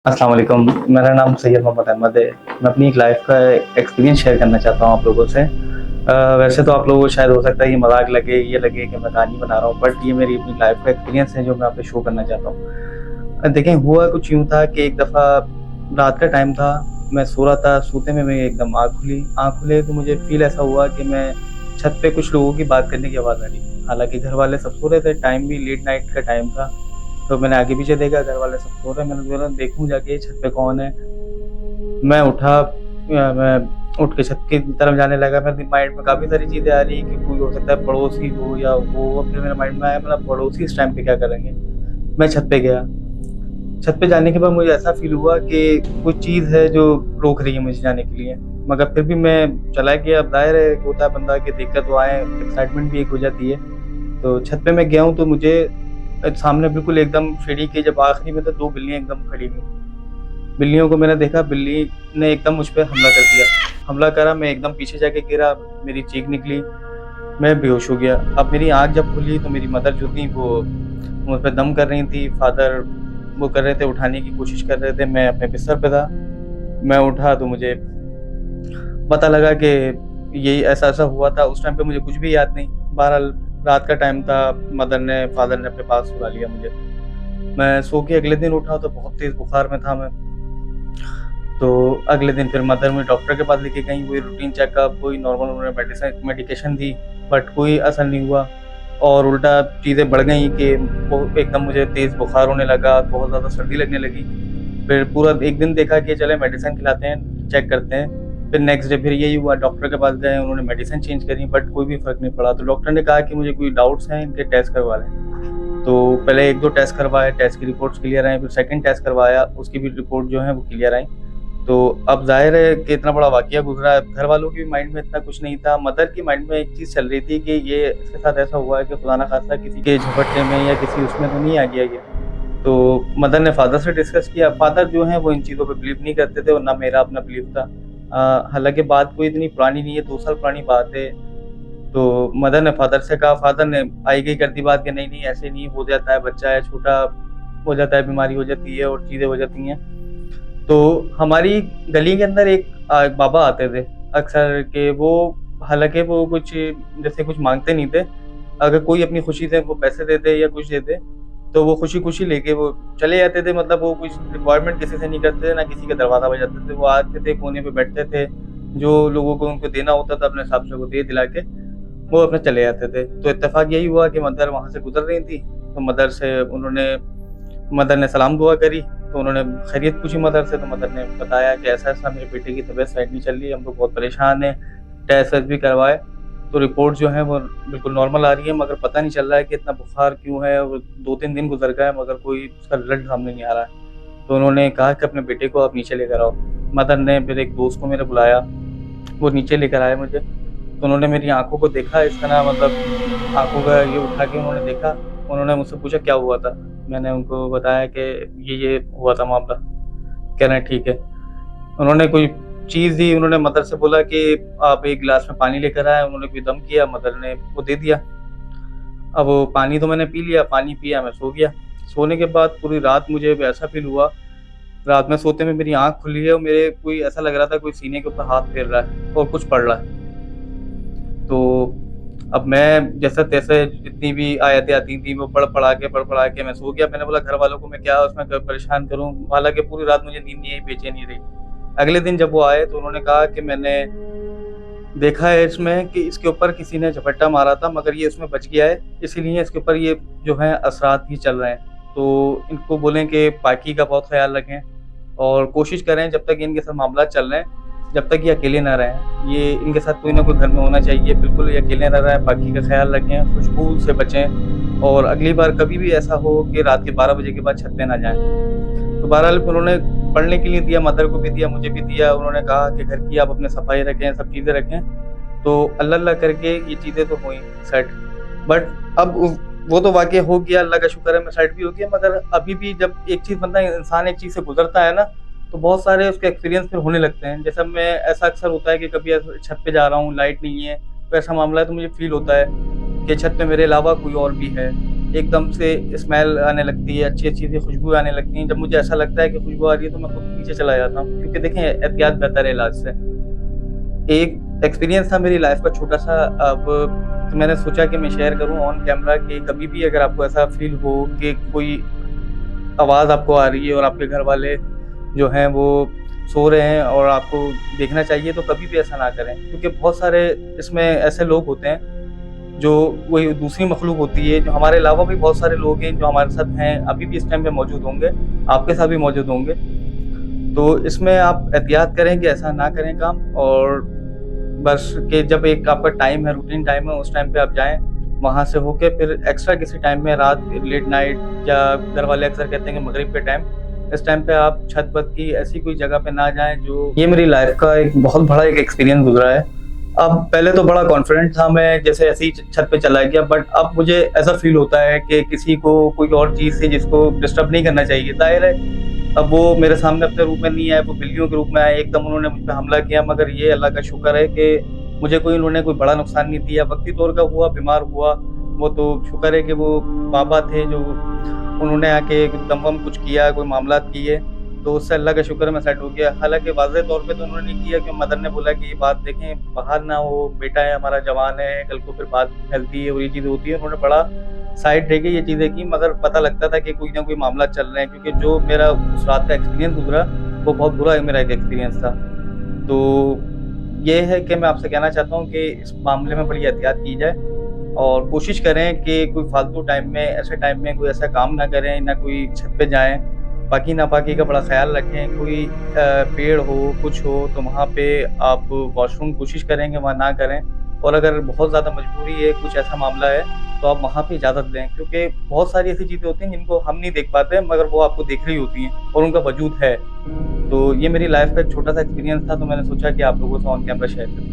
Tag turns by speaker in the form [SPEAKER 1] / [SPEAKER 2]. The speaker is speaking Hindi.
[SPEAKER 1] अस्सलाम वालेकुम, मेरा नाम सैयद मोहम्मद अहमद है। मैं अपनी एक लाइफ़ का एक्सपीरियंस शेयर करना चाहता हूँ आप लोगों से। वैसे तो आप लोगों को शायद हो सकता है ये मज़ाक लगे, ये लगे कि मैं कहानी बना रहा हूँ, बट ये मेरी अपनी लाइफ़ का एक्सपीरियंस है जो मैं आप पे शो करना चाहता हूँ। देखें, हुआ कुछ यूँ था कि एक दफ़ा रात का टाइम था, मैं सो रहा था, सोते में मेरी एकदम आँख खुले तो मुझे फ़ील ऐसा हुआ कि मैं छत पे कुछ लोगों की बात करने की आवाज़ आ रही। हालाँकि घर वाले सब सो रहे थे, टाइम भी लेट नाइट का टाइम था। तो मैंने आगे-पीछे देखा, घर वाले सब सो रहे हैं, मैंने बोला देखूँ जाके छत पे कौन है? मैं उठा, मैं उठ के छत की तरफ जाने लगा, मेरे माइंड में काफ़ी सारी चीज़ें आ रही कि कोई हो सकता है पड़ोसी हो या वो, फिर मेरे माइंड में आया मतलब पड़ोसी इस टाइम पे क्या करेंगे? मैं छत पे गया, छत पे जाने के बाद मुझे ऐसा फ़ील हुआ कि कोई चीज़ है जो रोक रही है मुझे जाने के लिए, मगर फिर भी मैं चला गया। अब ज़ाहिर है होता है बंदा कि देखकर तो आए, एक्साइटमेंट भी एक हो जाती है। तो छत पे मैं गया हूँ तो मुझे सामने बिल्कुल एकदम सीढ़ी के जब आखिरी में तो 2 बिल्लियाँ एकदम खड़ी हुई। बिल्लियों को मैंने देखा, बिल्ली ने एकदम मुझ पे हमला कर दिया। हमला करा, मैं एकदम पीछे जाके गिरा, मेरी चीख निकली, मैं बेहोश हो गया। अब मेरी आँख जब खुली तो मेरी मदर जो थी वो मुझ पे दम कर रही थी, फादर वो कर रहे थे, उठाने की कोशिश कर रहे थे, मैं अपने बिस्तर पे था। मैं उठा तो मुझे पता लगा कि ये ऐसा-ऐसा हुआ था। उस टाइम पे मुझे कुछ भी याद नहीं। बहरहाल रात का टाइम था, मदर ने फादर ने अपने पास सुला लिया मुझे। मैं सो के अगले दिन उठा तो बहुत तेज़ बुखार में था मैं। तो अगले दिन फिर मदर मुझे डॉक्टर के पास लेके गईं, वही रूटीन चेकअप, वही नॉर्मल उन्होंने मेडिकेशन दी, बट कोई असर नहीं हुआ और उल्टा चीज़ें बढ़ गईं कि वो एकदम मुझे तेज़ बुखार होने लगा, बहुत ज़्यादा सर्दी लगने लगी। फिर पूरा एक दिन देखा कि चलें मेडिसिन खिलाते हैं, चेक करते हैं। फिर नेक्स्ट डे फिर यही हुआ, डॉक्टर के पास गए, उन्होंने मेडिसिन चेंज करी बट कोई भी फ़र्क नहीं पड़ा। तो डॉक्टर ने कहा कि मुझे कोई डाउट्स हैं, इनके टेस्ट करवा लें। तो पहले 1-2 टेस्ट करवाए, टेस्ट की रिपोर्ट्स क्लियर आई, फिर सेकंड टेस्ट करवाया, उसकी भी रिपोर्ट जो है वो क्लियर आई। तो अब ज़ाहिर है कि इतना बड़ा वाक़या गुज़रा है, घर वालों के माइंड में इतना कुछ नहीं था, मदर की माइंड में एक चीज़ चल रही थी कि ये इसके साथ ऐसा हुआ है कि खुदा ना ख़ास्ता किसी के झपट्टे में या किसी उसमें तो नहीं आ गया ये। तो मदर ने फादर से डिस्कस किया, फादर जो हैं वो इन चीज़ों पे बिलीव नहीं करते थे और ना मेरा अपना बिलीव था। हालाँकि बात कोई इतनी पुरानी नहीं है, 2 साल पुरानी बात है। तो मदर ने फादर से कहा, फादर ने आई-गई कर दी बात कि नहीं-नहीं ऐसे नहीं हो जाता है, बच्चा है छोटा, हो जाता है, बीमारी हो जाती है और चीज़ें हो जाती हैं। तो हमारी गली के अंदर एक बाबा आते थे अक्सर के, वो हालाँकि वो कुछ जैसे कुछ माँगते नहीं थे। अगर कोई अपनी खुशी से वो पैसे दे दे या कुछ दे दे, तो वो खुशी-खुशी लेके वो चले जाते थे। मतलब वो कुछ रिक्वायरमेंट किसी से नहीं करते थे, ना किसी का दरवाज़ा बजाते थे। वो आते थे, कोने पे बैठते थे, जो लोगों को उनको देना होता था अपने हिसाब से वो दे दिला के वो अपने चले जाते थे। तो इत्तेफ़ाक यही हुआ कि मदर वहाँ से गुज़र रही थी, तो मदर ने सलाम दुआ करी, तो उन्होंने खैरियत पूछी मदर से, तो मदर ने बताया कि ऐसा-ऐसा मेरे बेटे की तबीयत साइड नहीं चल रही है, हम लोग बहुत परेशान हैं, टेस्ट-वेस्ट भी करवाए, तो रिपोर्ट जो है वो बिल्कुल नॉर्मल आ रही है, मगर पता नहीं चल रहा है कि इतना बुखार क्यों है और 2-3 दिन गुज़र गए मगर कोई उसका रिज़ल्ट सामने नहीं आ रहा है। तो उन्होंने कहा कि अपने बेटे को आप नीचे लेकर आओ। मदर ने फिर एक दोस्त को मेरे बुलाया, वो नीचे लेकर आए मुझे। तो उन्होंने मेरी आँखों को देखा इस तरह, मतलब आँखों का ये उठा के उन्होंने देखा। उन्होंने मुझसे पूछा क्या हुआ था? मैंने उनको बताया कि ये हुआ था मामला। कह रहे हैं ठीक है। उन्होंने कोई चीज़ दी, उन्होंने मदर से बोला कि आप 1 गिलास में पानी लेकर आएँ, उन्होंने कोई दम किया, मदर ने वो दे दिया। अब वो पानी तो मैंने पी लिया, पानी पिया, मैं सो गया। सोने के बाद पूरी रात मुझे ऐसा फ़ील हुआ, रात में सोते में मेरी आँख खुली है और मेरे कोई ऐसा लग रहा था कोई सीने के ऊपर हाथ फेर रहा है और कुछ पढ़ रहा है। तो अब मैं जैसा-तैसे जितनी भी आयतें आती थी वो पढ़-पढ़ा के मैं सो गया। मैंने बोला घर वालों को मैं क्या उसमें परेशान करूँ, हालाँकि पूरी रात मुझे नींद नहीं आई, बेचैनी रही। अगले दिन जब वो आए तो उन्होंने कहा कि मैंने देखा है इसमें कि इसके ऊपर किसी ने झपट्टा मारा था मगर ये उसमें बच गया है, इसीलिए इसके ऊपर ये जो है असरात ही चल रहे हैं। तो इनको बोलें कि पाकी का बहुत ख़्याल रखें और कोशिश करें जब तक इनके साथ मामला चल रहे हैं, जब तक ये अकेले ना रहें। ये इनके साथ कोई ना कोई घर में होना चाहिए, बिल्कुल ये अकेले ना रहें, पाकी का ख़्याल रखें, खुशबू से बचें और अगली बार कभी भी ऐसा हो कि रात के 12 बजे के बाद छत पे ना जाएँ। तो बहरहाल उन्होंने पढ़ने के लिए दिया, मदर को भी दिया, मुझे भी दिया। उन्होंने कहा कि घर की आप अपने सफाई रखें, सब चीज़ें रखें। तो अल्लाह-अल्लाह करके ये चीज़ें तो हुई सेट। बट अब वो तो वाक़या हो गया, अल्लाह का शुक्र है मैं सेट भी हो गया, मगर अभी भी जब एक चीज़ बंदा इंसान एक चीज़ से गुज़रता है ना, तो बहुत सारे उसके एक्सपीरियंस फिर होने लगते हैं। जैसे मैं ऐसा अक्सर होता है कि कभी ऐसे छत पे जा रहा हूँ, लाइट नहीं है, तो ऐसा मामला है तो मुझे फ़ील होता है कि छत पे मेरे अलावा कोई और भी है। एकदम से स्मेल आने लगती है, अच्छी-अच्छी सी खुशबू आने लगती है। जब मुझे ऐसा लगता है कि खुशबू आ रही है तो मैं खुद पीछे चला जाता हूँ, क्योंकि देखें एहतियात बेहतर है इलाज से। एक एक्सपीरियंस था मेरी लाइफ़ का छोटा-सा, अब तो मैंने सोचा कि मैं शेयर करूँ ऑन कैमरा कि कभी भी अगर आपको ऐसा फ़ील हो कि कोई आवाज़ आपको आ रही है और आपके घर वाले जो हैं वो सो रहे हैं और आपको देखना चाहिए, तो कभी भी ऐसा ना करें। क्योंकि बहुत सारे इसमें ऐसे लोग होते हैं जो वही दूसरी मख़लूक़ होती है, जो हमारे अलावा भी बहुत सारे लोग हैं जो हमारे साथ हैं, अभी भी इस टाइम पे मौजूद होंगे, आपके साथ भी मौजूद होंगे। तो इसमें आप एहतियात करें कि ऐसा ना करें काम, और बस कि जब एक आपका टाइम है, रूटीन टाइम है, उस टाइम पे आप जाएँ, वहाँ से होके फिर एक्स्ट्रा किसी टाइम में रात लेट नाइट, या घर वाले अक्सर कहते हैं कि मगरिब के टाइम, इस टाइम पे आप छत-वत की ऐसी कोई जगह पे ना जाएँ जो ये मेरी लाइफ़ का एक बहुत बड़ा एक एक्सपीरियंस गुज़रा है। अब पहले तो बड़ा कॉन्फिडेंट था मैं, जैसे ऐसे ही छत पे चला गया, बट अब मुझे ऐसा फ़ील होता है कि किसी को कोई और चीज़ से जिसको डिस्टर्ब नहीं करना चाहिए। ज़ाहिर है अब वो मेरे सामने अपने रूप में नहीं आए, वो बिल्लियों के रूप में आए, एकदम उन्होंने मुझ पे हमला किया, मगर ये अल्लाह का शुक्र है कि मुझे उन्होंने कोई बड़ा नुकसान नहीं दिया। वक़्ती तौर का हुआ, बीमार हुआ, वो तो शुक्र है कि वो बाबा थे जो उन्होंने आके दम-वम कुछ किया, कोई मामलात किए, तो उससे अल्लाह का शुक्र है मैं सेट हो गया। हालाँकि वाज़ेह तौर पे तो उन्होंने नहीं किया, कि मदर ने बोला कि ये बात देखें, बाहर ना हो, बेटा है हमारा, जवान है, कल को फिर बात फैलती है और ये चीज़ें होती हैं। उन्होंने बड़ा साइड रह के ये चीज़ें की, मगर पता लगता था कि कोई ना कोई मामला चल रहे हैं, क्योंकि जो मेरा उस रात का एक्सपीरियंस गुज़रा, वो बहुत बुरा मेरा एक एक्सपीरियंस था। तो ये है कि मैं आपसे कहना चाहता हूँ कि इस मामले में बड़ी एहतियात की जाए, और कोशिश करें कि कोई फालतू टाइम में, ऐसे टाइम में कोई ऐसा काम ना करें, ना कोई छत पे जाएँ। पाकी-नापाकी का बड़ा ख़्याल रखें, कोई पेड़ हो, कुछ हो, तो वहाँ पे आप वॉशरूम कोशिश करें कि वहाँ ना करें, और अगर बहुत ज़्यादा मजबूरी है, कुछ ऐसा मामला है, तो आप वहाँ पे इजाज़त लें, क्योंकि बहुत सारी ऐसी चीज़ें होती हैं जिनको हम नहीं देख पाते, मगर वो आपको देख रही होती हैं और उनका वजूद है। तो ये मेरी लाइफ़ का एक छोटा-सा एक्सपीरियंस था, तो मैंने सोचा कि आप लोगों से ऑन कैमरा शेयर करूँ।